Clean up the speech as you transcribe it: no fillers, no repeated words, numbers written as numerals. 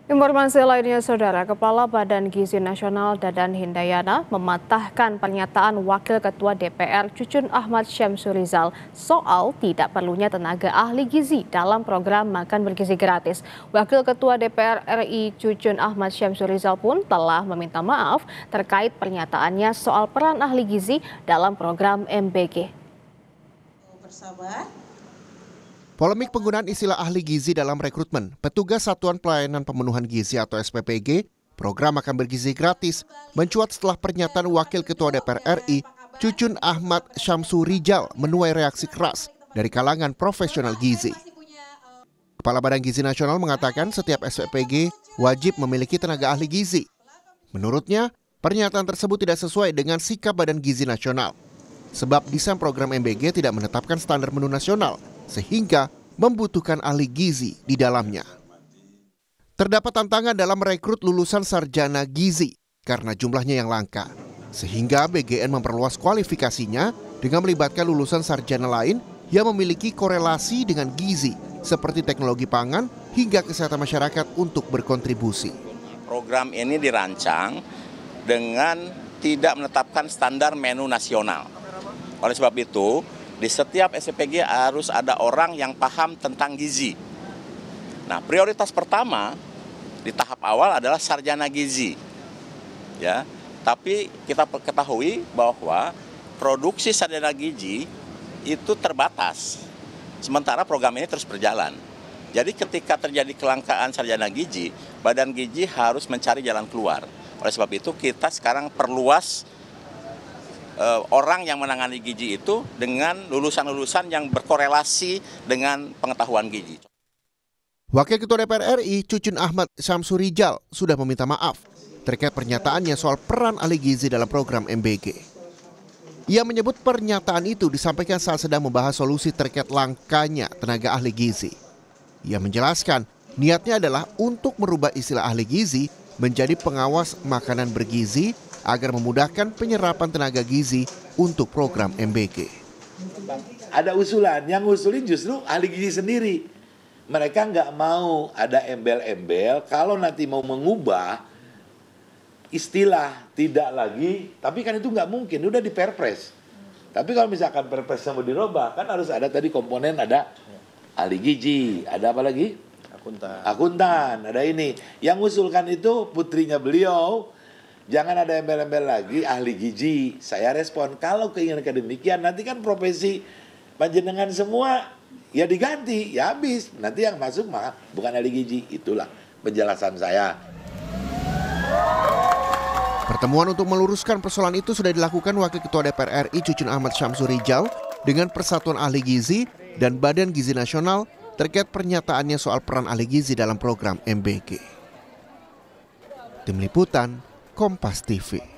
Informasi lainnya, Saudara, Kepala Badan Gizi Nasional Dadan Hindayana mematahkan pernyataan Wakil Ketua DPR Cucun Ahmad Syamsurizal soal tidak perlunya tenaga ahli gizi dalam program makan bergizi gratis. Wakil Ketua DPR RI Cucun Ahmad Syamsurizal pun telah meminta maaf terkait pernyataannya soal peran ahli gizi dalam program MBG. Polemik penggunaan istilah ahli gizi dalam rekrutmen petugas Satuan Pelayanan Pemenuhan Gizi atau SPPG, program makan bergizi gratis, mencuat setelah pernyataan Wakil Ketua DPR RI, Cucun Ahmad Syamsurizal menuai reaksi keras dari kalangan profesional gizi. Kepala Badan Gizi Nasional mengatakan setiap SPPG wajib memiliki tenaga ahli gizi. Menurutnya, pernyataan tersebut tidak sesuai dengan sikap Badan Gizi Nasional. Sebab desain program MBG tidak menetapkan standar menu nasional, sehingga membutuhkan ahli gizi di dalamnya. Terdapat tantangan dalam merekrut lulusan sarjana gizi karena jumlahnya yang langka, sehingga BGN memperluas kualifikasinya dengan melibatkan lulusan sarjana lain yang memiliki korelasi dengan gizi, seperti teknologi pangan hingga kesehatan masyarakat untuk berkontribusi. Program ini dirancang dengan tidak menetapkan standar menu nasional. Oleh sebab itu, di setiap SPPG harus ada orang yang paham tentang gizi. Nah, prioritas pertama di tahap awal adalah sarjana gizi. Ya, tapi kita ketahui bahwa produksi sarjana gizi itu terbatas. Sementara program ini terus berjalan. Jadi ketika terjadi kelangkaan sarjana gizi, Badan Gizi harus mencari jalan keluar. Oleh sebab itu kita sekarang perluas orang yang menangani gizi itu dengan lulusan-lulusan yang berkorelasi dengan pengetahuan gizi. Wakil Ketua DPR RI Cucun Ahmad Syamsurizal sudah meminta maaf terkait pernyataannya soal peran ahli gizi dalam program MBG. Ia menyebut pernyataan itu disampaikan saat sedang membahas solusi terkait langkanya tenaga ahli gizi. Ia menjelaskan niatnya adalah untuk merubah istilah ahli gizi menjadi pengawas makanan bergizi agar memudahkan penyerapan tenaga gizi untuk program MBG. Ada usulan, yang ngusulin justru ahli gizi sendiri. Mereka nggak mau ada embel-embel, kalau nanti mau mengubah istilah tidak lagi, tapi kan itu nggak mungkin, udah di perpres. Tapi kalau misalkan perpresnya mau dirubah, kan harus ada tadi komponen, ada ahli gizi, ada apa lagi? Akuntan, ada ini. Yang ngusulkan itu putrinya beliau. Jangan ada embel-embel lagi ahli gizi. Saya respon, kalau keinginan demikian nanti kan profesi panjenengan semua ya diganti, ya habis. Nanti yang masuk mah bukan ahli gizi. Itulah penjelasan saya. Pertemuan untuk meluruskan persoalan itu sudah dilakukan Wakil Ketua DPR RI Cucun Ahmad Syamsurizal dengan Persatuan Ahli Gizi dan Badan Gizi Nasional terkait pernyataannya soal peran ahli gizi dalam program MBG. Tim Liputan Kompas TV.